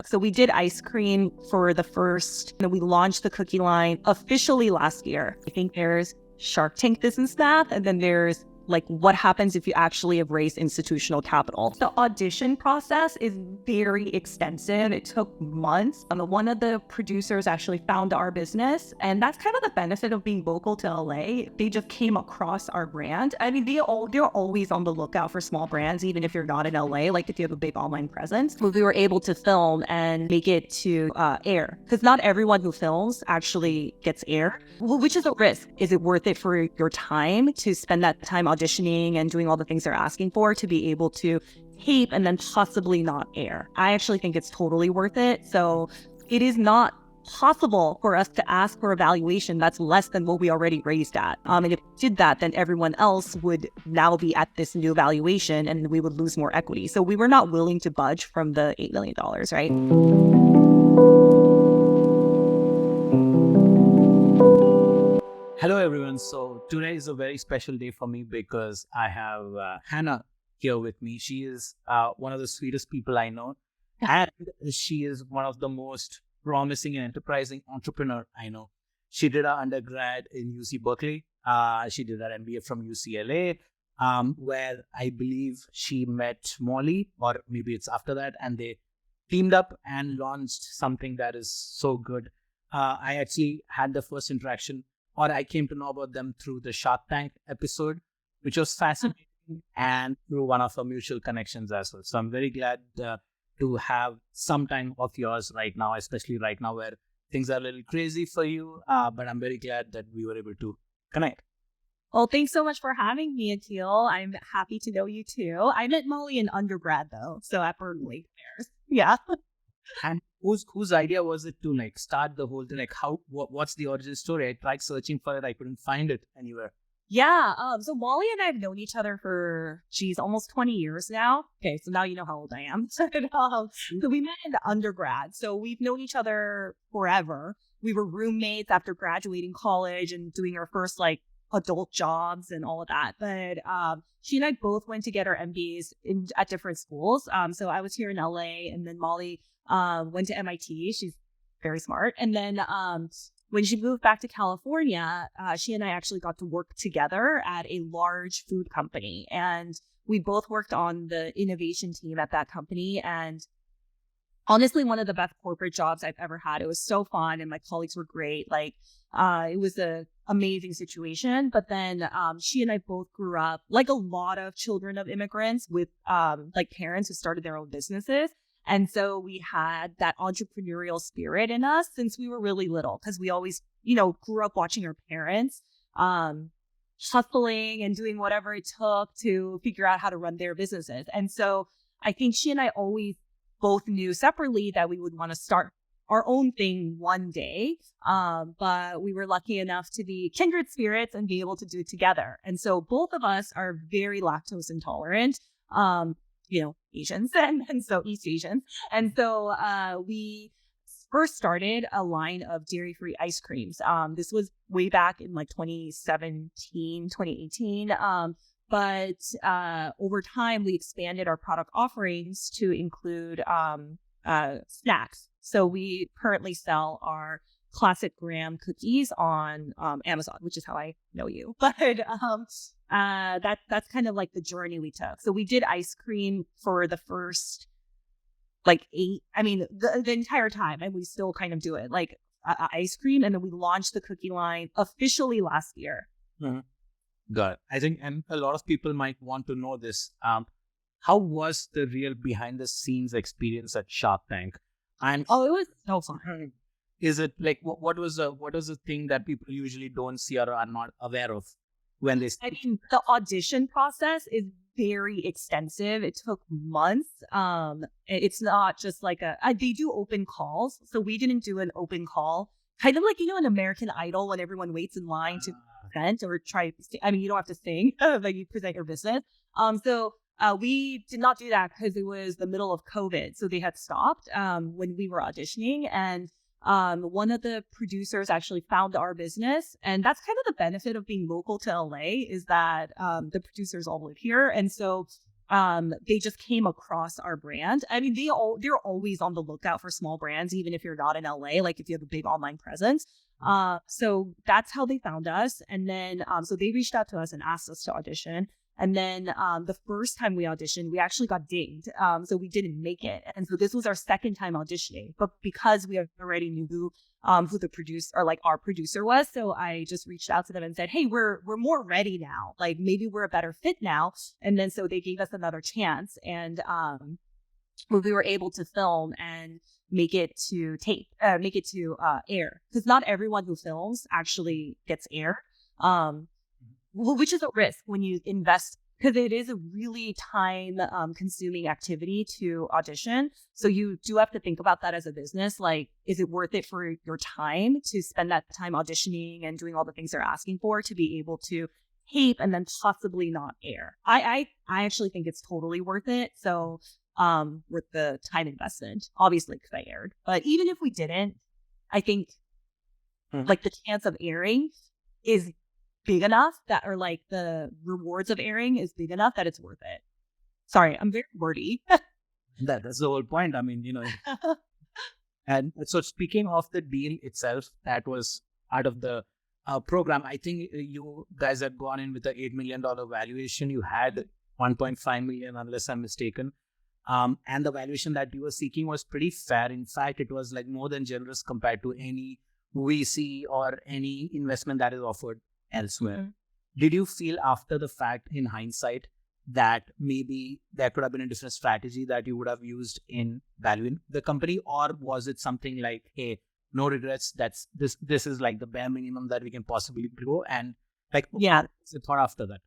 So we did ice cream for the first, we launched the cookie line officially last year. I think there's Shark Tank business math, and then there's like what happens if you actually have raised institutional capital. The audition process is very extensive. It took months. One of the producers actually found our business, and that's kind of the benefit of being local to LA. They just came across our brand. I mean, they're always on the lookout for small brands, even if you're not in LA, like if you have a big online presence. But we were able to film and make it to air, because not everyone who films actually gets air, which is a risk. Is it worth it for your time to spend that time auditioning and doing all the things they're asking for to be able to tape and then possibly not air? I actually think it's totally worth it. So it is not possible for us to ask for a valuation that's less than what we already raised at. And if we did that, then everyone else would now be at this new valuation and we would lose more equity. So we were not willing to budge from the $8 million, right? Hello everyone. So today is a very special day for me because I have Hannah here with me. She is one of the sweetest people I know, and she is one of the most promising and enterprising entrepreneur I know. She did her undergrad in UC Berkeley. She did her MBA from UCLA, where I believe she met Mollie, or maybe it's after that, and they teamed up and launched something that is so good. I actually had the first interaction, or I came to know about them through the Shark Tank episode, which was fascinating, and through one of our mutual connections as well. So I'm very glad to have some time of yours right now, especially right now where things are a little crazy for you. But I'm very glad that we were able to connect. Well, thanks so much for having me, Akhil. I'm happy to know you too. I met Mollie in undergrad though, so at Berkeley. Yeah. And whose idea was it to like start the whole thing? Like what's the origin story? I tried searching for it. I couldn't find it anywhere. Yeah. So Mollie and I have known each other for, almost 20 years now. Okay. So now you know how old I am. So we met in undergrad. So we've known each other forever. We were roommates after graduating college and doing our first like adult jobs and all of that. But she and I both went to get our MBAs at different schools. So I was here in LA, and then Mollie went to MIT. She's very smart. And then when she moved back to California, she and I actually got to work together at a large food company. And we both worked on the innovation team at that company. And honestly, one of the best corporate jobs I've ever had. It was so fun and my colleagues were great. Like it was an amazing situation. But then she and I both grew up like a lot of children of immigrants with like parents who started their own businesses. And so we had that entrepreneurial spirit in us since we were really little, because we always, grew up watching our parents hustling and doing whatever it took to figure out how to run their businesses. And so I think she and I always both knew separately that we would want to start our own thing one day. But we were lucky enough to be kindred spirits and be able to do it together. And so both of us are very lactose intolerant. Asians and so East Asians. And so we first started a line of dairy-free ice creams. This was way back in like 2017, 2018. But over time, we expanded our product offerings to include snacks. So we currently sell our classic graham cookies on Amazon, which is how I know you. But that's kind of like the journey we took. So we did ice cream for the first the entire time, and we still kind of do it like ice cream. And then we launched the cookie line officially last year. Mm-hmm. Got it. I think, and a lot of people might want to know this. How was the real behind the scenes experience at Shark Tank? And it was so fun. Is it like what was the thing that people usually don't see or are not aware of when they? I mean, the audition process is very extensive. It took months. It's not just like they do open calls. So we didn't do an open call. Kind of like, an American Idol when everyone waits in line to present or try. You don't have to sing, but you present your business. So we did not do that because it was the middle of COVID. So they had stopped when we were auditioning, and one of the producers actually found our business. And that's kind of the benefit of being local to LA, is that the producers all live here. And so they just came across our brand. I mean, they're always on the lookout for small brands, even if you're not in LA, like if you have a big online presence. So that's how they found us. And then, so they reached out to us and asked us to audition. And then the first time we auditioned, we actually got dinged. So we didn't make it. And so this was our second time auditioning. But because we already knew who the producer or like our producer was, so I just reached out to them and said, hey, we're more ready now. Like maybe we're a better fit now. And then so they gave us another chance. And we were able to film and make it to tape, make it to air. Because not everyone who films actually gets air. Which is a risk when you invest, because it is a really time consuming activity to audition. So you do have to think about that as a business. Like, is it worth it for your time to spend that time auditioning and doing all the things they're asking for to be able to tape and then possibly not air? I actually think it's totally worth it. So worth the time investment, obviously, because I aired. But even if we didn't, I think like the chance of airing is big enough that, or like the rewards of airing is big enough that it's worth it. Sorry, I'm very wordy. That's the whole point. I mean, and so speaking of the deal itself, that was out of the program. I think you guys had gone in with the $8 million valuation. You had 1.5 million, unless I'm mistaken. And the valuation that you were seeking was pretty fair. In fact, it was like more than generous compared to any VC or any investment that is offered elsewhere. Did you feel after the fact, in hindsight, that maybe there could have been a different strategy that you would have used in valuing the company? Or was it something like, hey, no regrets, this is like the bare minimum that we can possibly go? And like, yeah, what's the thought after that?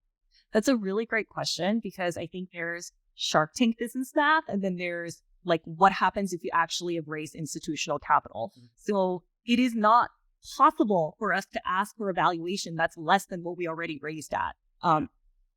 That's a really great question, because I think there's Shark Tank business math, and then there's like what happens if you actually have raised institutional capital. So it is not possible for us to ask for a valuation that's less than what we already raised at,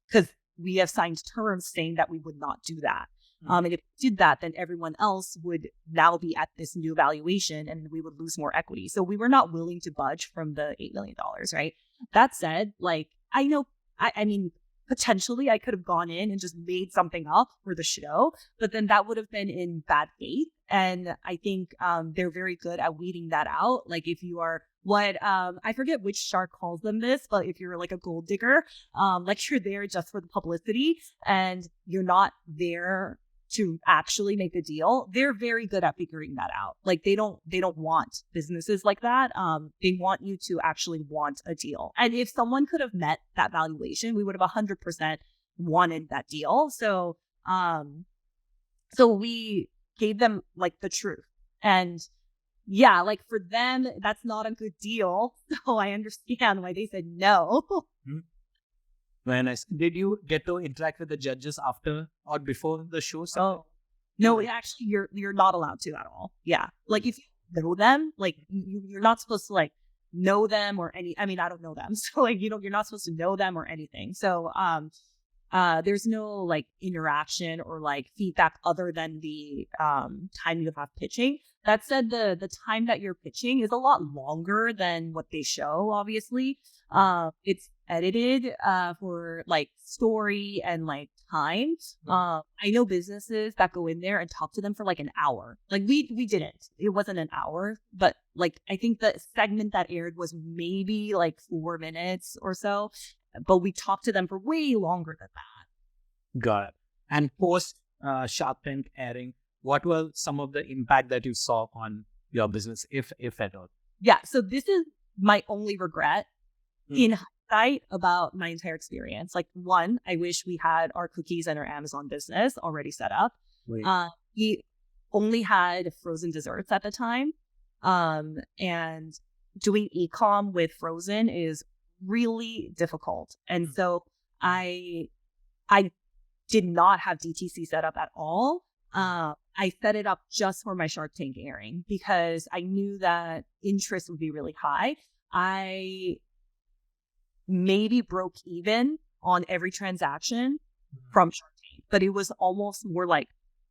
because we have signed terms saying that we would not do that. And if we did that, then everyone else would now be at this new valuation and we would lose more equity. So we were not willing to budge from the $8 million, right? That said, like, I know, I mean, potentially I could have gone in and just made something up for the show, but then that would have been in bad faith. And I think they're very good at weeding that out. Like if you are I forget which shark calls them this, but if you're like a gold digger, like you're there just for the publicity and you're not there to actually make a deal, they're very good at figuring that out. Like they don't want businesses like that. They want you to actually want a deal. And if someone could have met that valuation, we would have 100% wanted that deal. So, so we gave them like the truth. And yeah, like for them, that's not a good deal. So I understand why they said no. Very nice. Did you get to interact with the judges after or before the show? Oh, no, actually, you're not allowed to at all. Yeah, like if you know them, like you're not supposed to like know them or any. I mean, I don't know them, so like you're not supposed to know them or anything. So there's no like interaction or like feedback other than the time you have pitching. That said, the time that you're pitching is a lot longer than what they show, obviously. It's edited for like story and like time. I know businesses that go in there and talk to them for like an hour. Like we didn't. It wasn't an hour, but like I think the segment that aired was maybe like 4 minutes or so. But we talked to them for way longer than that. Got it. And post Shark Tank airing, what were some of the impact that you saw on your business, if at all? Yeah. So this is my only regret in hindsight about my entire experience. Like one, I wish we had our cookies and our Amazon business already set up. We only had frozen desserts at the time. And doing e-com with frozen is really difficult. And so I did not have DTC set up at all. I set it up just for my Shark Tank airing because I knew that interest would be really high. I maybe broke even on every transaction from Shark Tank, but it was almost more like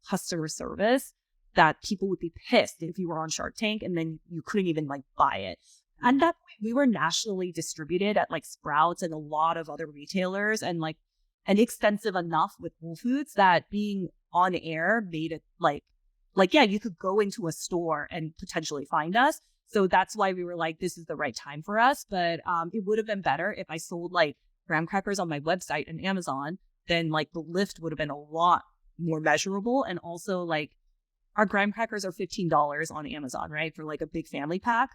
customer service that people would be pissed if you were on Shark Tank and then you couldn't even like buy it. And that point, we were nationally distributed at like Sprouts and a lot of other retailers. And like and extensive enough with Whole Foods that being on air made it yeah, you could go into a store and potentially find us. So that's why we were like, this is the right time for us. But it would have been better if I sold like graham crackers on my website and Amazon. Then like the lift would have been a lot more measurable. And also like our graham crackers are $15 on Amazon, right? For like a big family pack,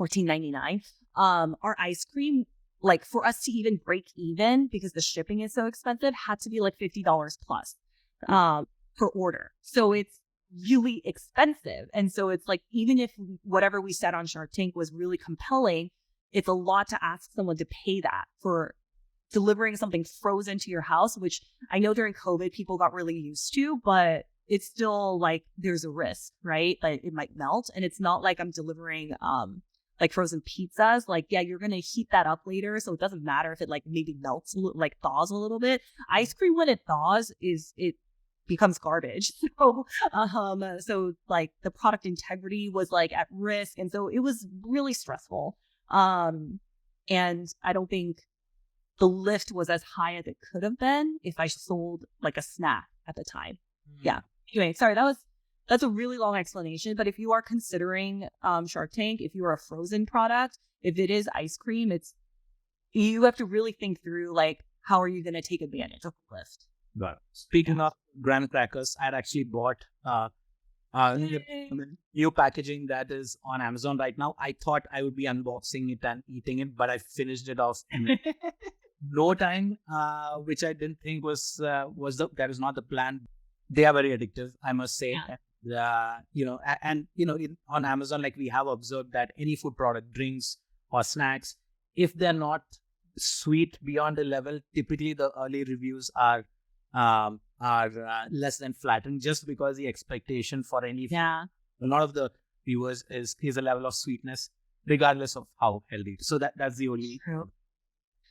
$14.99. Our ice cream, like for us to even break even because the shipping is so expensive, had to be like $50 plus per order. So it's really expensive. And so it's like, even if whatever we said on Shark Tank was really compelling, it's a lot to ask someone to pay that for delivering something frozen to your house, which I know during COVID people got really used to, but it's still like there's a risk, right? Like it might melt. And it's not like I'm delivering like frozen pizzas. Like, yeah, you're going to heat that up later. So it doesn't matter if it like maybe melts, like thaws a little bit. Ice cream, when it thaws, it becomes garbage. So like the product integrity was like at risk. And so it was really stressful. And I don't think the lift was as high as it could have been if I sold like a snack at the time. Yeah. Anyway, sorry, that's a really long explanation. But if you are considering Shark Tank, if you are a frozen product, if it is ice cream, you have to really think through like how are you going to take advantage of the lift. Got it. Speaking of graham crackers, I'd actually bought new packaging that is on Amazon right now. I thought I would be unboxing it and eating it, but I finished it off in no time, which I didn't think that is not the plan. They are very addictive, I must say. Yeah. On Amazon, like we have observed that any food product, drinks or snacks, if they're not sweet beyond a level, typically the early reviews are less than flattened, just because the expectation for a lot of the viewers is a level of sweetness, regardless of how healthy. So that's the only. True.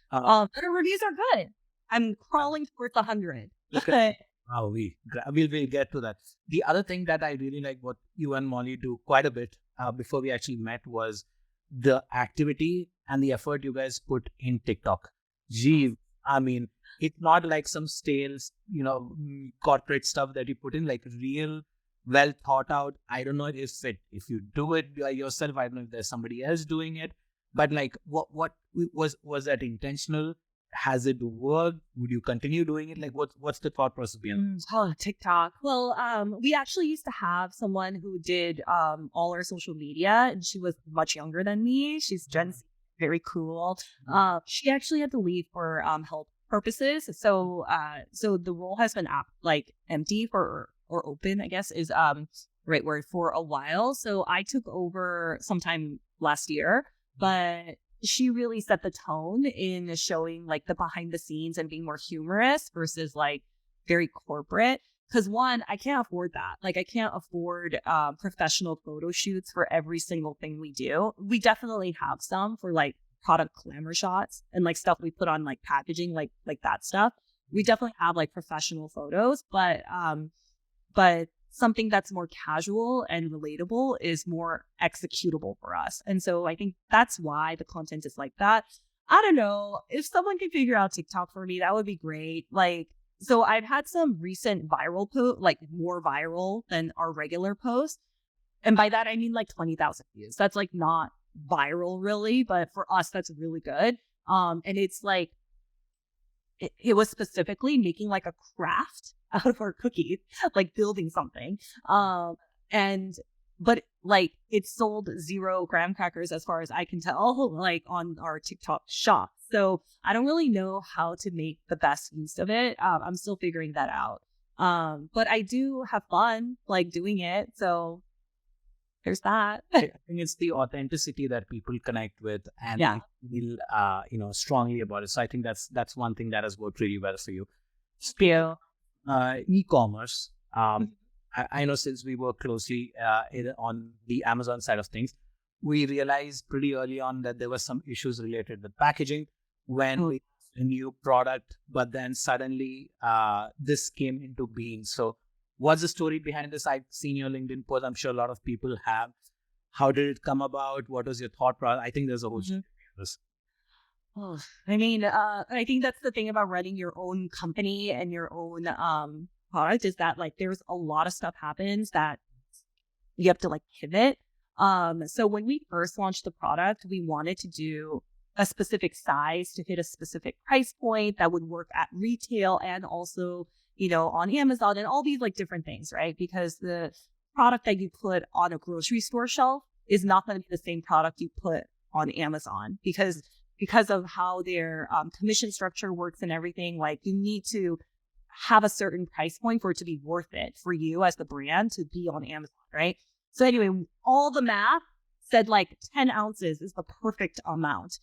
But the reviews are good. I'm crawling towards 100. Okay. We'll get to that. The other thing that I really like what you and Mollie do quite a bit before we actually met was the activity and the effort you guys put in TikTok. Gee, I mean, it's not like some stale, corporate stuff that you put in, like real, well thought out. I don't know if you do it yourself. I don't know if there's somebody else doing it, but like, what was that intentional? Has it worked? Would you continue doing it? Like, what's the thought process behind TikTok? Well, we actually used to have someone who did all our social media, and she was much younger than me. She's Gen Z, very cool. She actually had to leave for health purposes. So the role has been empty or open, I guess is right word, for a while. So I took over sometime last year, but she really set the tone in showing like the behind the scenes and being more humorous versus like very corporate. Because one, I can't afford that. Like I can't afford professional photo shoots for every single thing we do. We definitely have some for like product glamour shots and like stuff we put on like packaging, like that stuff. We definitely have like professional photos, but something that's more casual and relatable is more executable for us. And so I think that's why the content is like that. I don't know. If someone can figure out TikTok for me, that would be great. Like, so I've had some recent viral posts, like more viral than our regular posts. And by that, I mean like 20,000 views. That's like not viral really, but for us, that's really good. And it's like, it was specifically making like a craft out of our cookies, like building something. But like it sold 0 graham crackers as far as I can tell, like on our TikTok shop. So I don't really know how to make the best use of it. I'm still figuring that out. But I do have fun like doing it. So there's that. I think it's the authenticity that people connect with and feel, strongly about it. So I think that's one thing that has worked really well for you. E-commerce. I know since we work closely on the Amazon side of things, we realized pretty early on that there were some issues related with packaging when we a new product, but then suddenly this came into being. So what's the story behind this? I've seen your LinkedIn post. I'm sure a lot of people have. How did it come about? What was your thought process? I think there's a whole story behind this. Oh, I mean, I think that's the thing about running your own company and your own product is that like there's a lot of stuff happens that you have to like pivot. So when we first launched the product, we wanted to do a specific size to hit a specific price point that would work at retail and also, on Amazon and all these like different things, right? Because the product that you put on a grocery store shelf is not going to be the same product you put on Amazon because of how their commission structure works and everything. Like you need to have a certain price point for it to be worth it for you as the brand to be on Amazon, right? So anyway, all the math said like 10 ounces is the perfect amount.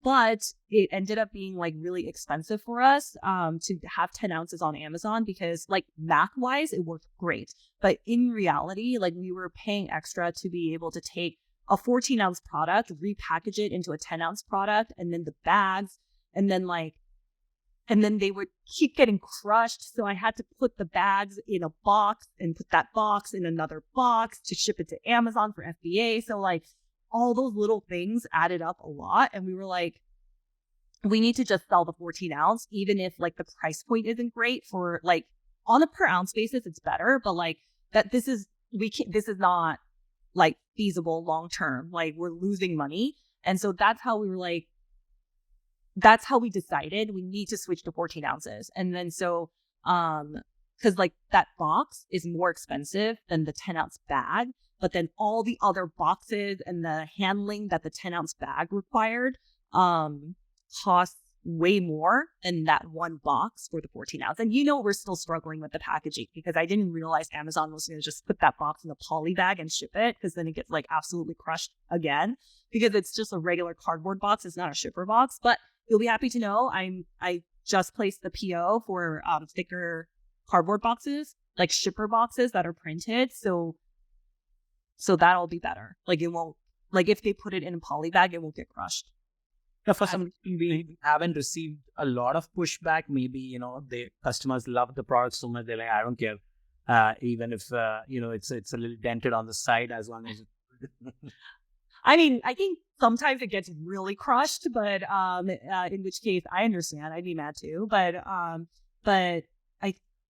But it ended up being like really expensive for us to have 10 ounces on Amazon because like math wise, it worked great. But in reality, like we were paying extra to be able to take a 14-ounce product, repackage it into a 10-ounce product, and then the bags, and then they would keep getting crushed. So I had to put the bags in a box and put that box in another box to ship it to Amazon for FBA. So like all those little things added up a lot. And we were like, we need to just sell the 14 ounce, even if like the price point isn't great for like on a per ounce basis, it's better. But like this is not like feasible long term. Like we're losing money. And so that's how we were like, that's how we decided we need to switch to 14 ounces. And then so, cause like that box is more expensive than the 10-ounce bag, but then all the other boxes and the handling that the 10-ounce bag required, costs way more than that one box for the 14 ounce. And we're still struggling with the packaging because I didn't realize Amazon was going to just put that box in a poly bag and ship it because then it gets like absolutely crushed again because it's just a regular cardboard box. It's not a shipper box, but you'll be happy to know I just placed the PO for thicker cardboard boxes, like shipper boxes that are printed. So that'll be better. Like it won't, like if they put it in a poly bag, it won't get crushed. Now, for some reason, we haven't received a lot of pushback. Maybe, the customers love the product so much. They're like, I don't care. Even if, it's a little dented on the side as long as I mean, I think sometimes it gets really crushed, but in which case I understand. I'd be mad too. But I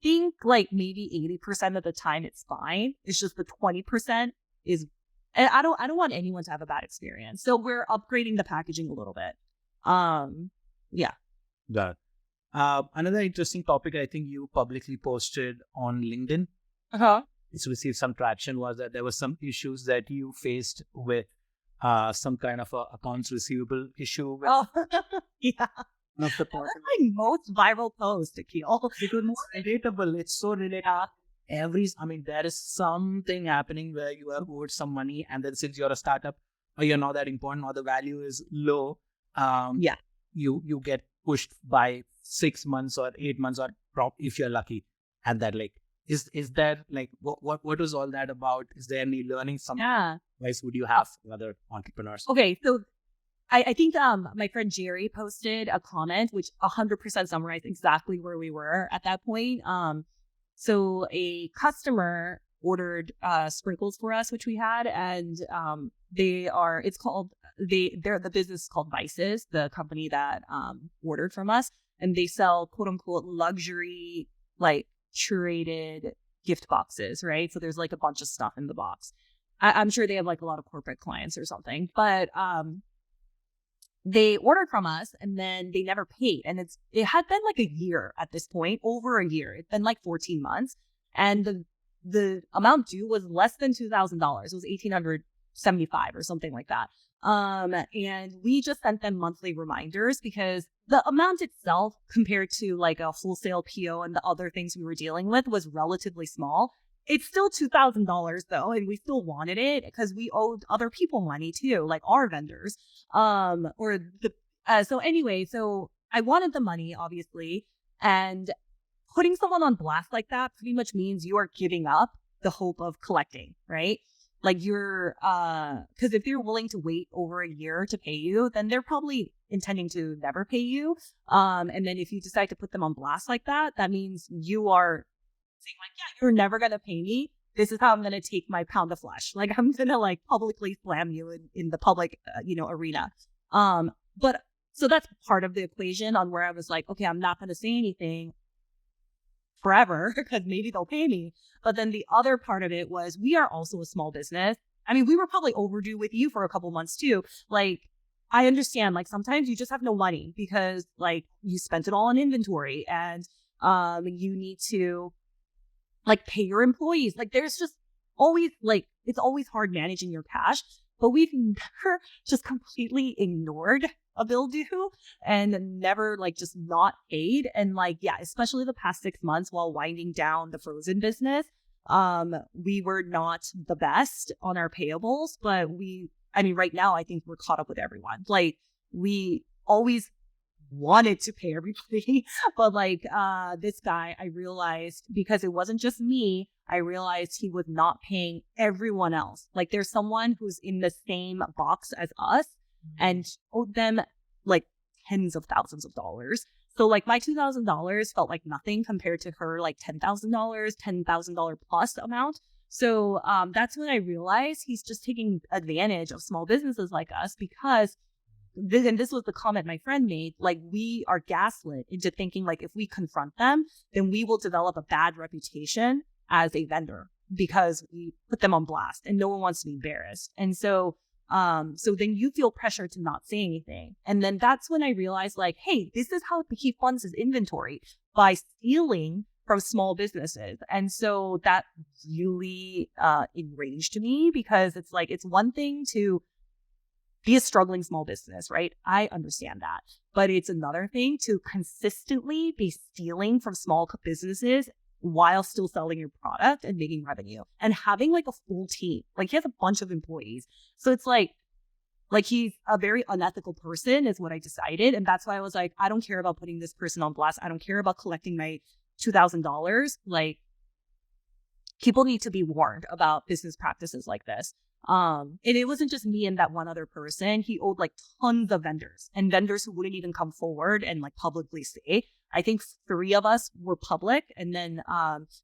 think like maybe 80% of the time it's fine. It's just the 20% is, and I don't want anyone to have a bad experience. So we're upgrading the packaging a little bit. Yeah. Got it. Another interesting topic I think you publicly posted on LinkedIn. It's received some traction was that there were some issues that you faced with some kind of a accounts receivable issue. With yeah. One of the That's my most viral post, Akhil. It was more relatable. It's so relatable. There is something happening where you are owed some money, and then since you're a startup or you're not that important or the value is low, you get pushed by 6 months or 8 months or if you're lucky. And that like is there like what was all that about? Is there any learning? Some advice would you have for other entrepreneurs? Okay, so I think my friend Jerry posted a comment which 100% summarized exactly where we were at that point. So a customer ordered sprinkles for us, which we had, and the business is called Vices, the company that ordered from us, and they sell quote unquote luxury like curated gift boxes, right? So there's like a bunch of stuff in the box. I'm sure they have like a lot of corporate clients or something, but they ordered from us and then they never paid. And it had been like a year at this point, over a year. It's been like 14 months. And the amount due was less than $2,000. It was $1,875 or something like that. And we just sent them monthly reminders because the amount itself compared to like a wholesale PO and the other things we were dealing with was relatively small. It's still $2,000 though, and we still wanted it because we owed other people money too, like our vendors. So anyway, so I wanted the money, obviously, and putting someone on blast like that pretty much means you are giving up the hope of collecting, right? Like because if they're willing to wait over a year to pay you, then they're probably intending to never pay you. And then if you decide to put them on blast like that, that means you are saying like, yeah, you're never going to pay me. This is how I'm going to take my pound of flesh. Like I'm going to like publicly slam you in the public, arena. But So that's part of the equation on where I was like, okay, I'm not going to say anything forever because maybe they'll pay me. But then the other part of it was we are also a small business. I mean, we were probably overdue with you for a couple months too. Like, I understand, like, sometimes you just have no money because like you spent it all on inventory and you need to like pay your employees. Like, there's just always like, it's always hard managing your cash, but we've never just completely ignored a bill due and never like just not paid. And like, yeah, especially the past 6 months while winding down the frozen business, we were not the best on our payables, but I mean, right now, I think we're caught up with everyone. Like, we always wanted to pay everybody, but like, this guy, I realized because it wasn't just me, I realized he was not paying everyone else. Like, there's someone who's in the same box as us and owed them like tens of thousands of dollars. So like my $2,000 felt like nothing compared to her like $10,000 plus amount. So that's when I realized he's just taking advantage of small businesses like us because this was the comment my friend made, like we are gaslit into thinking like if we confront them, then we will develop a bad reputation as a vendor because we put them on blast and no one wants to be embarrassed. And so then you feel pressure to not say anything. And then that's when I realized like, hey, this is how he funds his inventory, by stealing from small businesses. And so that really enraged me because it's like, it's one thing to be a struggling small business, right? I understand that. But it's another thing to consistently be stealing from small businesses while still selling your product and making revenue and having like a full team. Like, he has a bunch of employees. So it's like he's a very unethical person is what I decided. And that's why I was like, I don't care about putting this person on blast. I don't care about collecting my $2,000. Like, people need to be warned about business practices like this. And it wasn't just me and that one other person. He owed like tons of vendors and vendors who wouldn't even come forward and like publicly say. I think 3 of us were public, and then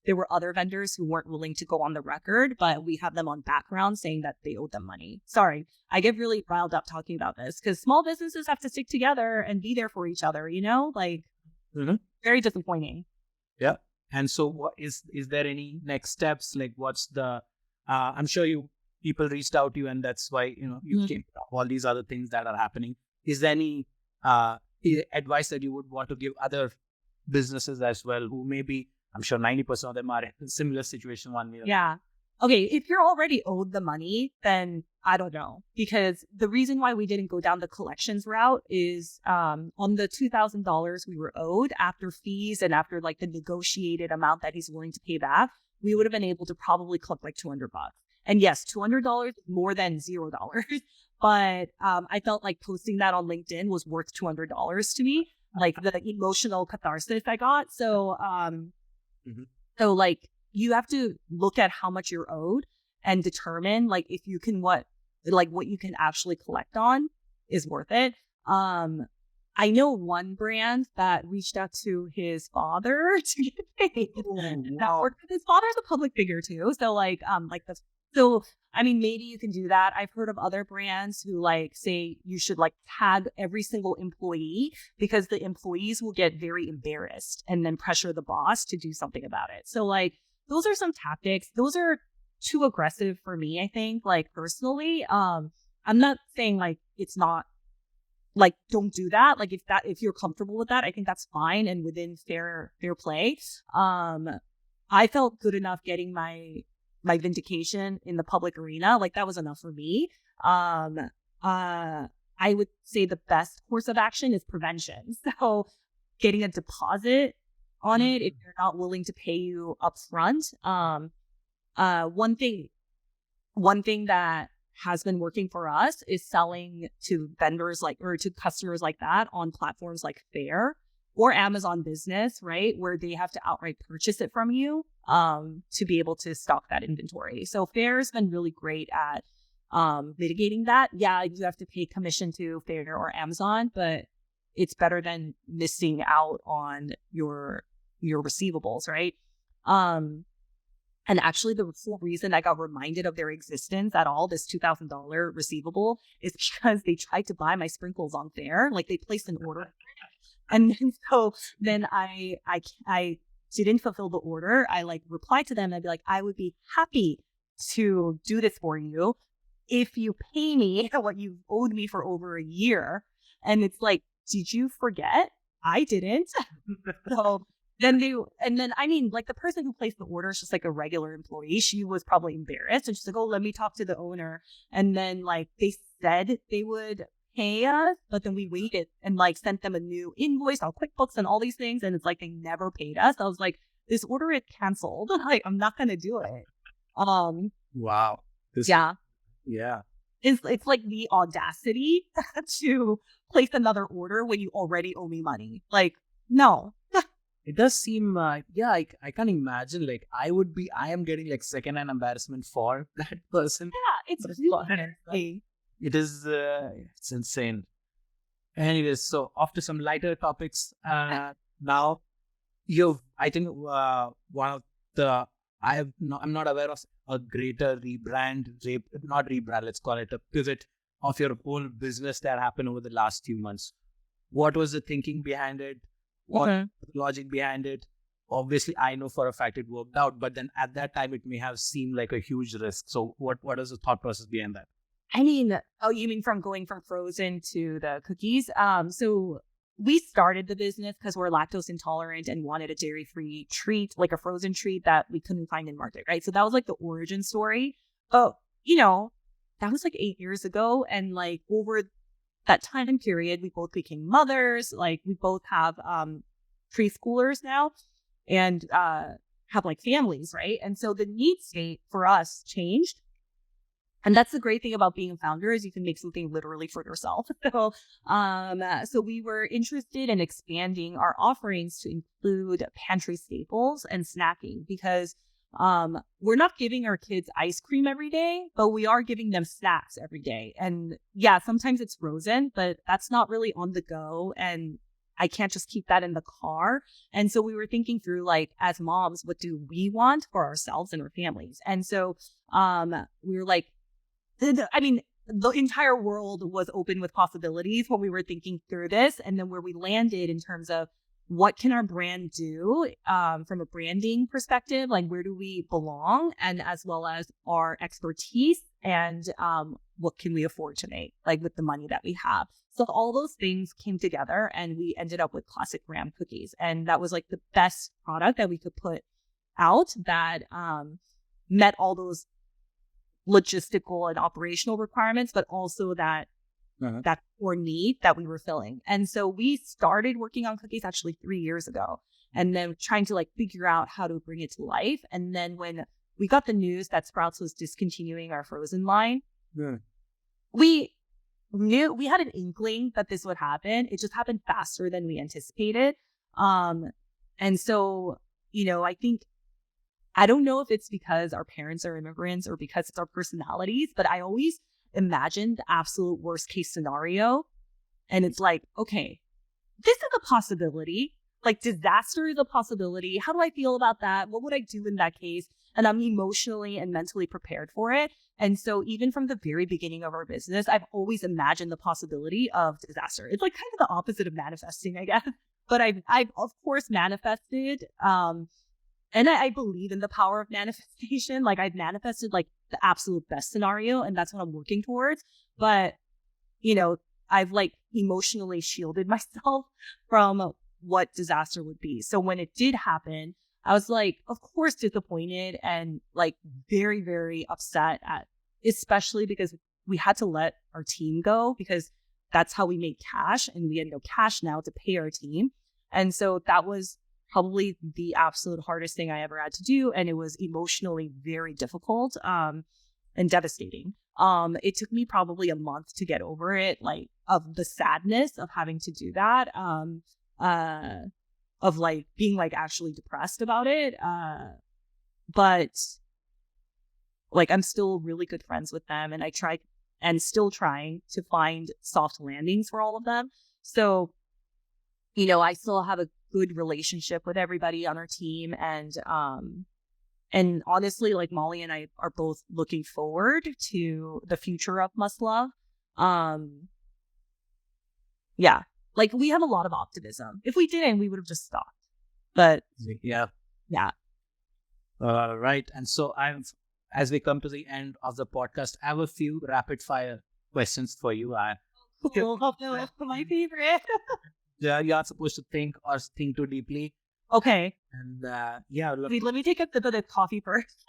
there were other vendors who weren't willing to go on the record, but we have them on background saying that they owed them money. Sorry, I get really riled up talking about this because small businesses have to stick together and be there for each other, you know, like very disappointing. Yeah. And so what is there any next steps? Like, what's the, I'm sure people reached out to you and that's why, you came up all these other things that are happening. Is there any advice that you would want to give other businesses as well who maybe, I'm sure 90% of them are in a similar situation one way or Yeah. Okay, if you're already owed the money, then I don't know. Because the reason why we didn't go down the collections route is on the $2,000 we were owed after fees and after like the negotiated amount that he's willing to pay back, we would have been able to probably collect like $200. And yes, $200 more than $0. But I felt like posting that on LinkedIn was worth $200 to me, like the emotional catharsis I got. So, so like, you have to look at how much you're owed and determine like if you can what you can actually collect on is worth it. I know one brand that reached out to his father to get paid. That worked with his father's a public figure too. So so I mean, maybe you can do that. I've heard of other brands who like say you should like tag every single employee because the employees will get very embarrassed and then pressure the boss to do something about it. So like, those are some tactics. Those are too aggressive for me, I think, like personally. I'm not saying like it's not like don't do that. Like if you're comfortable with that, I think that's fine and within fair play. I felt good enough getting my vindication in the public arena. Like that was enough for me. I would say the best course of action is prevention. So getting a deposit on it if they're not willing to pay you up front. One thing that has been working for us is selling to vendors or to customers like that on platforms like Faire or Amazon Business, right? Where they have to outright purchase it from you to be able to stock that inventory. So Faire has been really great at mitigating that. Yeah, you have to pay commission to Faire or Amazon, but it's better than missing out on your receivables, right? And actually, the whole reason I got reminded of their existence at all, this $2,000 receivable, is because they tried to buy my sprinkles on there. Like they placed an order, and then I didn't fulfill the order. I like replied to them. And I'd be like, I would be happy to do this for you if you pay me what you owed me for over a year. And it's like, did you forget? I didn't. So I mean, like the person who placed the order is just like a regular employee. She was probably embarrassed. And she's like, oh, let me talk to the owner. And then like they said they would pay us, but then we waited and like sent them a new invoice on QuickBooks and all these things. And it's like, they never paid us. I was like, this order is canceled. Like, I'm not going to do it. Wow. Yeah. Yeah. It's like the audacity to place another order when you already owe me money. Like, no. It does seem, I can't imagine. Like, I am getting like secondhand embarrassment for that person. Yeah, it's really It is, it's insane. Anyways, so off to some lighter topics. Now, I think one of the, I'm not aware of a greater not rebrand, let's call it a pivot of your whole business that happened over the last few months. What was the thinking behind it? What was the logic behind it? Obviously, I know for a fact it worked out, but then at that time, it may have seemed like a huge risk. So what is the thought process behind that? I mean, oh, you mean from going from frozen to the cookies? So we started the business because we're lactose intolerant and wanted a dairy-free treat, like a frozen treat that we couldn't find in market, right? So that was like the origin story. But, that was like 8 years ago. And like over that time period, we both became mothers. Like we both have preschoolers now and have like families, right? And so the need state for us changed. And that's the great thing about being a founder is you can make something literally for yourself. So we were interested in expanding our offerings to include pantry staples and snacking because we're not giving our kids ice cream every day, but we are giving them snacks every day. And yeah, sometimes it's frozen, but that's not really on the go. And I can't just keep that in the car. And so we were thinking through, like, as moms, what do we want for ourselves and our families? And so we were like, the entire world was open with possibilities when we were thinking through this. And then where we landed in terms of what can our brand do from a branding perspective, like where do we belong, and as well as our expertise and what can we afford to make, like with the money that we have. So all those things came together and we ended up with classic graham cookies. And that was like the best product that we could put out that met all those logistical and operational requirements, but also that core need that we were filling. And so we started working on cookies actually 3 years ago, and then trying to like figure out how to bring it to life. And then when we got the news that Sprouts was discontinuing our frozen line, we knew, we had an inkling that this would happen. It just happened faster than we anticipated. And so, I don't know if it's because our parents are immigrants or because it's our personalities, but I always imagine the absolute worst case scenario. And it's like, okay, this is a possibility. Like disaster is a possibility. How do I feel about that? What would I do in that case? And I'm emotionally and mentally prepared for it. And so even from the very beginning of our business, I've always imagined the possibility of disaster. It's like kind of the opposite of manifesting, I guess. But I've of course manifested. And I believe in the power of manifestation. Like I've manifested like the absolute best scenario, and that's what I'm working towards. But, I've like emotionally shielded myself from what disaster would be. So when it did happen, I was like, of course, disappointed and like very, very upset especially because we had to let our team go because that's how we made cash, and we had no cash now to pay our team. And so that was probably the absolute hardest thing I ever had to do. And it was emotionally very difficult and devastating. It took me probably a month to get over it, like of the sadness of having to do that, of like being like actually depressed about it. But like I'm still really good friends with them, and I tried and still trying to find soft landings for all of them. So, I still have a good relationship with everybody on our team, and And honestly, like Mollie and I are both looking forward to the future of Must Love. Yeah, like we have a lot of optimism. If we didn't, we would have just stopped. But Yeah. yeah. Right. And so as we come to the end of the podcast, I have a few rapid fire questions for you. Cool. My favorite. Yeah, you are supposed to think too deeply. Okay. And look, Wait, let me take a sip of the coffee first.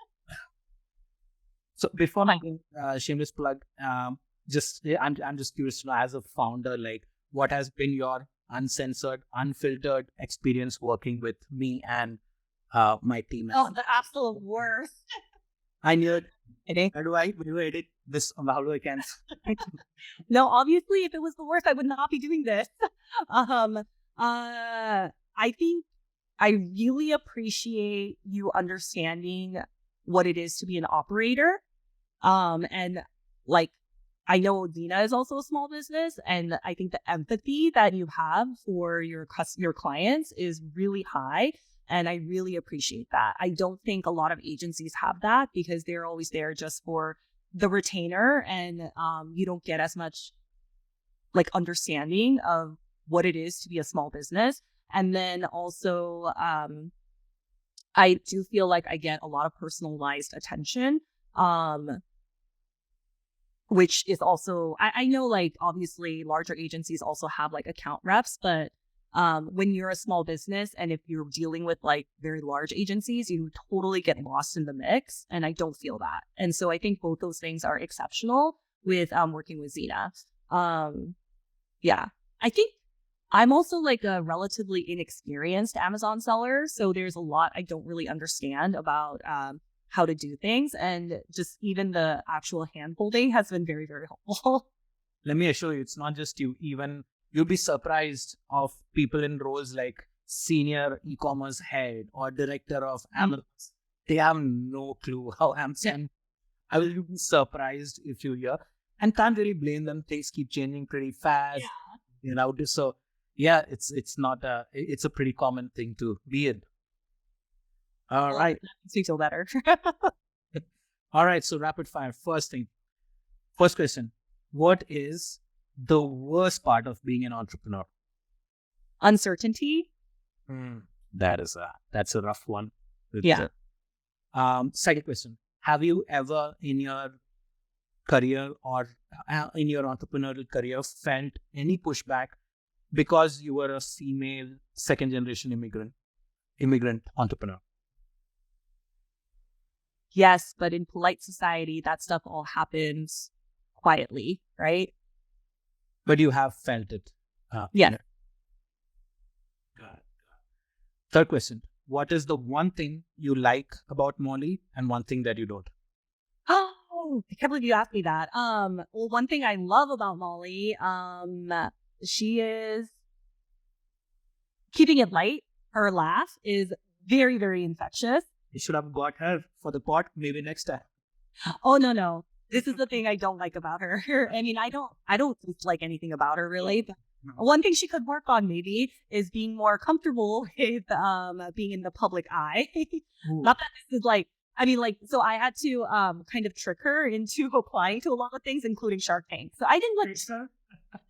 so before I go, shameless plug, I'm just curious to know, as a founder, like what has been your uncensored, unfiltered experience working with me and my team? Oh, the absolute worst. I knew it. Kidding. How do I edit this? How do I cancel? No, obviously, if it was the worst, I would not be doing this. I think I really appreciate you understanding what it is to be an operator. And like, I know Xena is also a small business, and I think the empathy that you have for your clients is really high. And I really appreciate that. I don't think a lot of agencies have that because they're always there just for the retainer, and you don't get as much like understanding of what it is to be a small business. And then also, I do feel like I get a lot of personalized attention, which is also, I know like obviously larger agencies also have like account reps, but when you're a small business and if you're dealing with like very large agencies, you totally get lost in the mix. And I don't feel that. And so I think both those things are exceptional with working with Xena. Yeah, I think I'm also like a relatively inexperienced Amazon seller. So there's a lot I don't really understand about how to do things. And just even the actual hand holding has been very, very helpful. Let me assure you, it's not just you. Even you'll be surprised of people in roles like senior e-commerce head or director of Amazon. They have no clue how Amazon. I will be surprised if you hear, and can't really blame them. Things keep changing pretty fast. So yeah, it's not it's a pretty common thing to be in. All right. That makes me feel better. All right. So rapid fire. First question. What is the worst part of being an entrepreneur? Uncertainty. That's a rough one. Yeah. Second question. Have you ever in your career or in your entrepreneurial career felt any pushback because you were a female second generation immigrant entrepreneur? Yes, but in polite society, that stuff all happens quietly, right? But you have felt it. Yeah. Third question. What is the one thing you like about Mollie and one thing that you don't? Oh, I can't believe you asked me that. Well, one thing I love about Mollie, she is keeping it light. Her laugh is very, very infectious. You should have got her for the pot maybe next time. Oh, no. This is the thing I don't like about her. I mean, I don't dislike anything about her really. But one thing she could work on maybe is being more comfortable with being in the public eye. Not that this is like, I mean, like, so I had to kind of trick her into applying to a lot of things, including Shark Tank. So I didn't like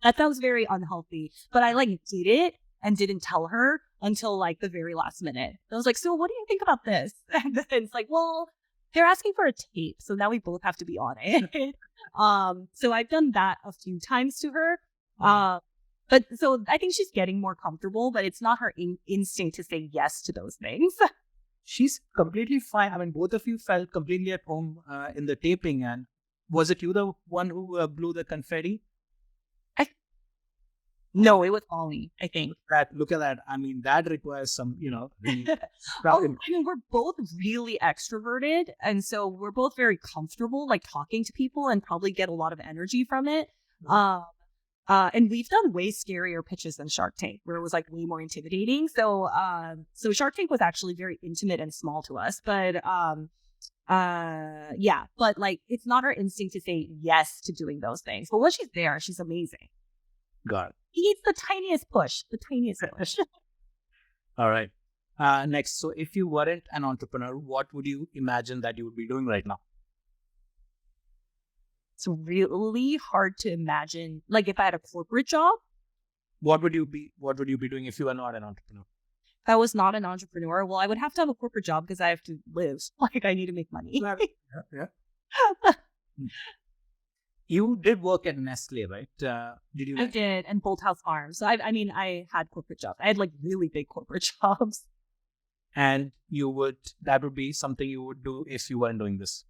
that sounds very unhealthy, but I like did it and didn't tell her until like the very last minute. I was like, so what do you think about this? And then it's like, well, they're asking for a tape, so now we both have to be on it. So I've done that a few times to her. But so I think she's getting more comfortable, but it's not her instinct to say yes to those things. She's completely fine. I mean, both of you felt completely at home in the taping. And was it you the one who blew the confetti? No, it was Mollie, I think. Look at that. I mean, that requires some, I mean, we're both really extroverted. And so we're both very comfortable, like talking to people and probably get a lot of energy from it. And we've done way scarier pitches than Shark Tank, where it was like way more intimidating. So Shark Tank was actually very intimate and small to us. But but like it's not her instinct to say yes to doing those things. But when she's there, she's amazing. Got it. He needs the tiniest push. All right. Next, so if you weren't an entrepreneur, what would you imagine that you would be doing right now? It's really hard to imagine, like if I had a corporate job. What would you be doing if you were not an entrepreneur? If I was not an entrepreneur, well, I would have to have a corporate job because I have to live. Like I need to make money. Yeah. You did work at Nestle, right? Did you? I did, and Bolt House Farms. So I had corporate jobs. I had like really big corporate jobs. And that would be something you would do if you weren't doing this.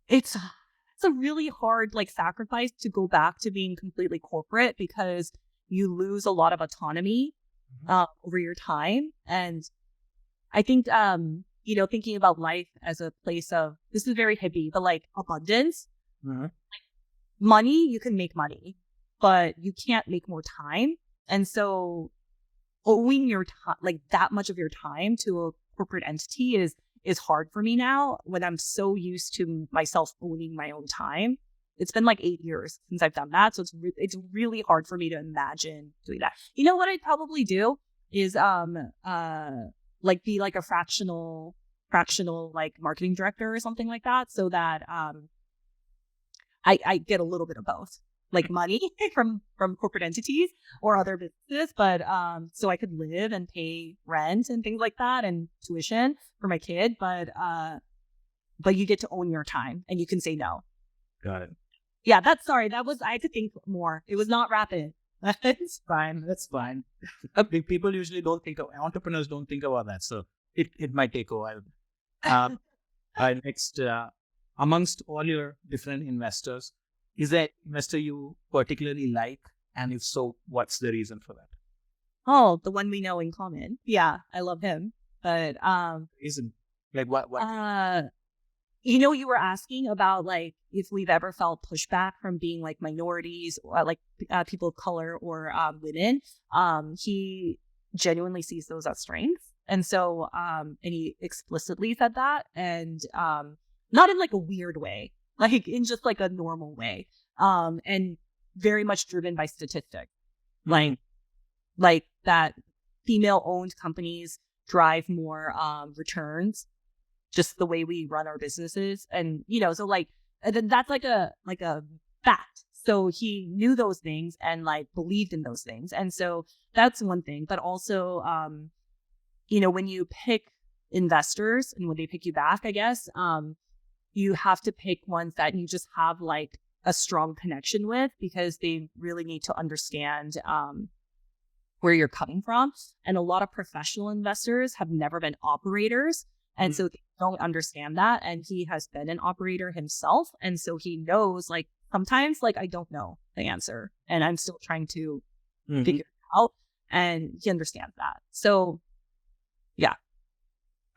It's a really hard like sacrifice to go back to being completely corporate because you lose a lot of autonomy over your time. And I think thinking about life as a place of, this is very hippie, but like abundance. Money, you can make money, but you can't make more time. And so owing your time, like that much of your time to a corporate entity is hard for me now when I'm so used to myself owning my own time. It's been like 8 years since I've done that. So it's really hard for me to imagine doing that. You know what I'd probably do is like be like a fractional like marketing director or something like that, so that I get a little bit of both, like money from corporate entities or other businesses, but so I could live and pay rent and things like that and tuition for my kid, but you get to own your time and you can say no. Got it. Yeah, I had to think more. It was not rapid. It's fine. That's fine. People usually entrepreneurs don't think about that, so it might take a while. Next, amongst all your different investors, is there an investor you particularly like? And if so, what's the reason for that? Oh, the one we know in common. Yeah, I love him. But Isn't like what? You were asking about like if we've ever felt pushback from being like minorities or like people of color or women. He genuinely sees those as strengths, and so and he explicitly said that, and not in like a weird way, like in just like a normal way, and very much driven by statistics, like that female-owned companies drive more returns, just the way we run our businesses, and so like and then that's like a fact. So he knew those things and like believed in those things, and so that's one thing. But also, when you pick investors and when they pick you back, I guess, you have to pick ones that you just have like a strong connection with, because they really need to understand where you're coming from. And a lot of professional investors have never been operators. And so they don't understand that. And he has been an operator himself. And so he knows, like, sometimes, like, I don't know the answer and I'm still trying to figure it out. And he understands that. So, yeah.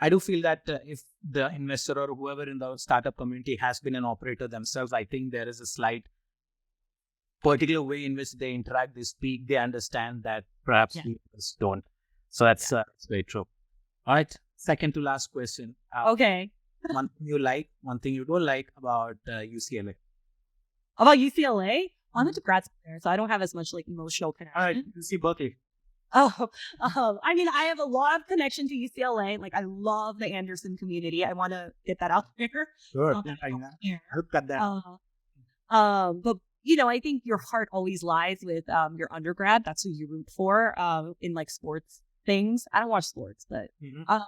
I do feel that if the investor or whoever in the startup community has been an operator themselves, I think there is a slight particular way in which they interact, they speak, they understand that perhaps we just don't. So that's very true. All right. Second to last question. Okay. One thing you like, one thing you don't like about UCLA. About UCLA? I went to grad school there, so I don't have as much like emotional connection. All right. UC Berkeley. Oh, I mean, I have a lot of connection to UCLA. Like, I love the Anderson community. I want to get that out there. Sure. Look at that. But I think your heart always lies with your undergrad. That's who you root for in like sports things. I don't watch sports, but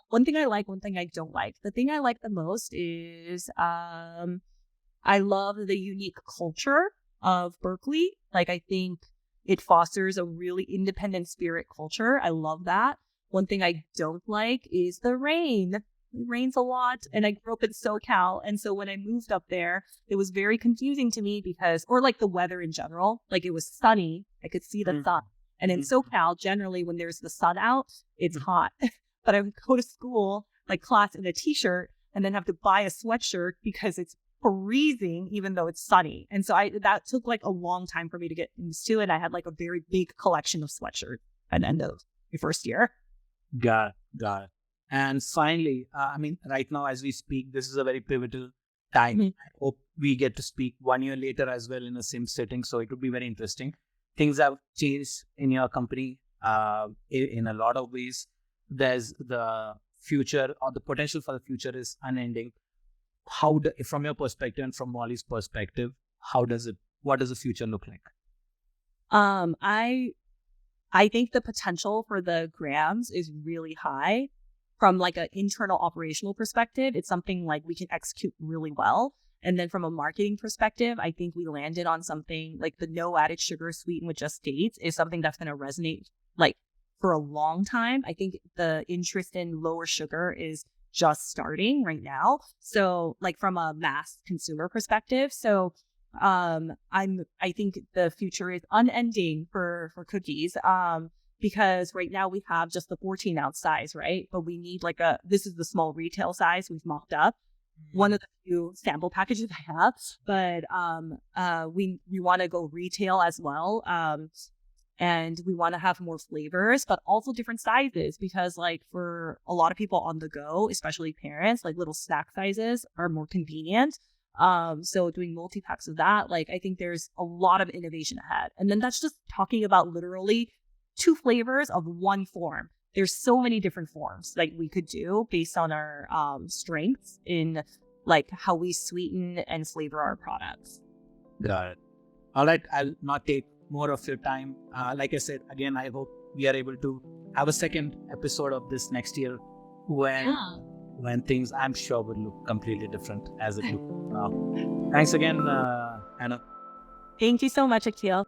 one thing I like, one thing I don't like. The thing I like the most is I love the unique culture of Berkeley. Like, I think it fosters a really independent spirit culture. I love that. One thing I don't like is the rain. It rains a lot, and I grew up in SoCal. And so when I moved up there, it was very confusing to me or like the weather in general, like it was sunny. I could see the sun. And in SoCal, generally when there's the sun out, it's hot. But I would go to school, like class in a t-shirt, and then have to buy a sweatshirt because it's freezing, even though it's sunny. And so that took like a long time for me to get used to it. I had like a very big collection of sweatshirts at the end of my first year. Got it. And finally, I mean, right now as we speak, this is a very pivotal time. I hope we get to speak 1 year later as well in the same setting. So it would be very interesting. Things have changed in your company in a lot of ways. there's the future or the potential for the future is unending. From your perspective and from Mollie's perspective, what does the future look like? I think the potential for the grams is really high. From like an internal operational perspective, it's something like we can execute really well. And then from a marketing perspective, I think we landed on something like the no added sugar sweetened with just dates is something that's going to resonate like for a long time. I think the interest in lower sugar is just starting right now. So like from a mass consumer perspective. So I think the future is unending for cookies. Because right now we have just the 14-ounce size, right? But we need this is the small retail size we've mocked up. One of the few sample packages I have, but we want to go retail as well. And we want to have more flavors, but also different sizes because like for a lot of people on the go, especially parents, like little snack sizes are more convenient. So doing multi-packs of that, like I think there's a lot of innovation ahead. And then that's just talking about literally 2 flavors of one form. There's so many different forms like we could do based on our strengths in like how we sweeten and flavor our products. Got it. All right. I'll not take more of your time. Like I said, again, I hope we are able to have a second episode of this next year when things I'm sure will look completely different as it looks now. Thanks again, Hannah. Thank you so much, Akhil.